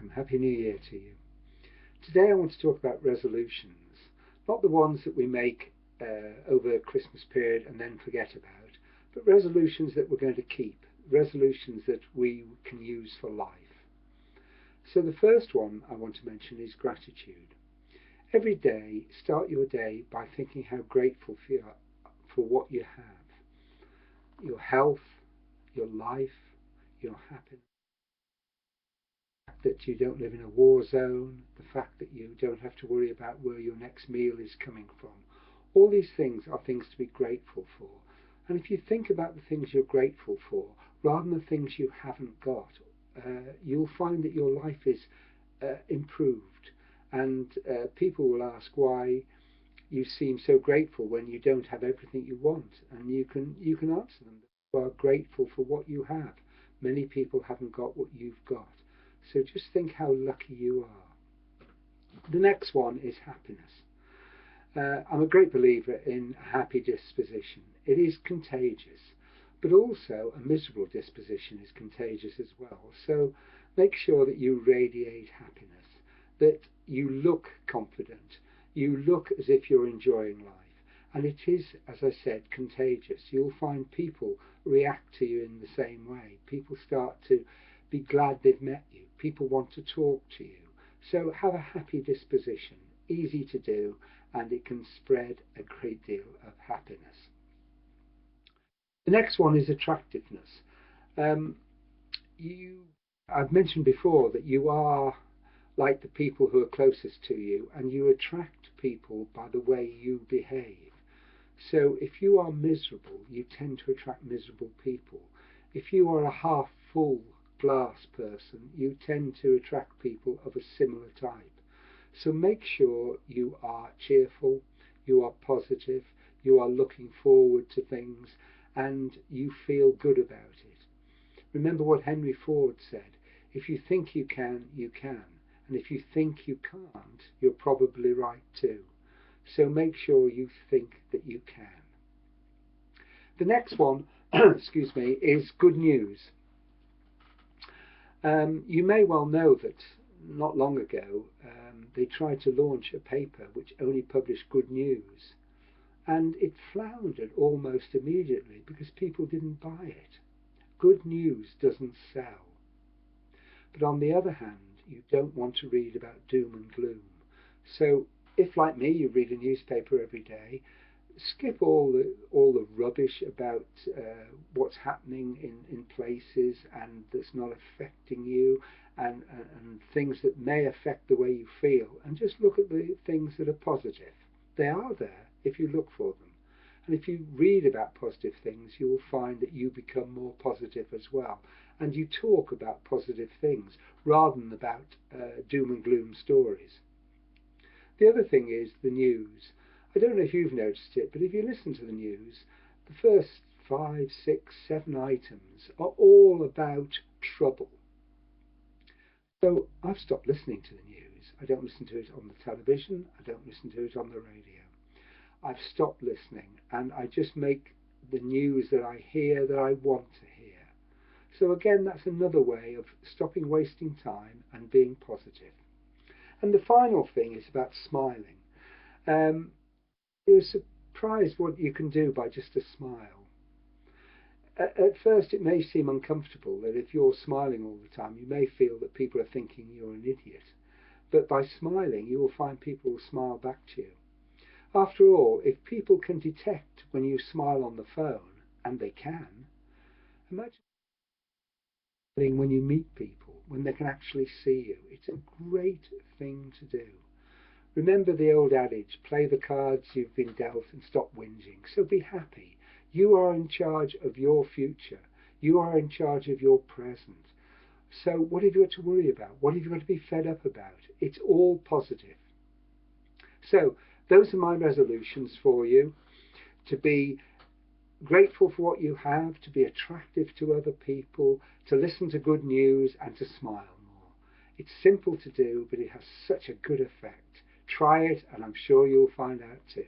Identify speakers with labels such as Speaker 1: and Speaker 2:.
Speaker 1: and Happy New Year to you. Today I want to talk about resolutions, not the ones that we make over the Christmas period and then forget about, but resolutions that we're going to keep, resolutions that we can use for life. So the first one I want to mention is gratitude. Every day, start your day by thinking how grateful you are for what you have. Your health, your life, your happiness, that you don't live in a war zone, the fact that you don't have to worry about where your next meal is coming from. All these things are things to be grateful for. And if you think about the things you're grateful for, rather than the things you haven't got, you'll find that your life is improved. And people will ask why you seem so grateful when you don't have everything you want. And you can answer them. You are grateful for what you have. Many people haven't got what you've got. So just think how lucky you are. The next one is happiness. I'm a great believer in a happy disposition. It is contagious, but also a miserable disposition is contagious as well. So make sure that you radiate happiness, that you look confident, you look as if you're enjoying life. And it is, as I said, contagious. You'll find people react to you in the same way. People start to be glad they've met you. People want to talk to you. So have a happy disposition, easy to do, and it can spread a great deal of happiness. The next one is attractiveness. I've mentioned before that you are like the people who are closest to you, and you attract people by the way you behave. So if you are miserable, you tend to attract miserable people. If you are a half full glass person, you tend to attract people of a similar type. So make sure you are cheerful, you are positive, you are looking forward to things, and you feel good about it. Remember what Henry Ford said, if you think you can, you can. And if you think you can't, you're probably right too. So make sure you think that you can. The next one, excuse me, is good news. You may well know that not long ago they tried to launch a paper which only published good news, and it floundered almost immediately because people didn't buy it. Good news doesn't sell. But on the other hand, you don't want to read about doom and gloom. So if, like me, you read a newspaper every day, skip all the rubbish about what's happening in places and that's not affecting you, and things that may affect the way you feel, and just look at the things that are positive. They are there if you look for them. And if you read about positive things, you will find that you become more positive as well. And you talk about positive things rather than about doom and gloom stories. The other thing is the news. I don't know if you've noticed it, but if you listen to the news, the first 5, 6, 7 items are all about trouble. So I've stopped listening to the news. I don't listen to it on the television. I don't listen to it on the radio. I've stopped listening, and I just make the news that I hear that I want to hear. So again, that's another way of stopping wasting time and being positive. And the final thing is about smiling. You're surprised what you can do by just a smile. At first it may seem uncomfortable that if you're smiling all the time, you may feel that people are thinking you're an idiot. But by smiling, you will find people will smile back to you. After all, if people can detect when you smile on the phone, and they can, imagine when you meet people, when they can actually see you. It's a great thing to do. Remember the old adage, play the cards you've been dealt and stop whinging. So be happy. You are in charge of your future. You are in charge of your present. So what have you got to worry about? What have you got to be fed up about? It's all positive. So those are my resolutions for you. To be grateful for what you have, to be attractive to other people, to listen to good news, and to smile more. It's simple to do, but it has such a good effect. Try it, and I'm sure you'll find out too.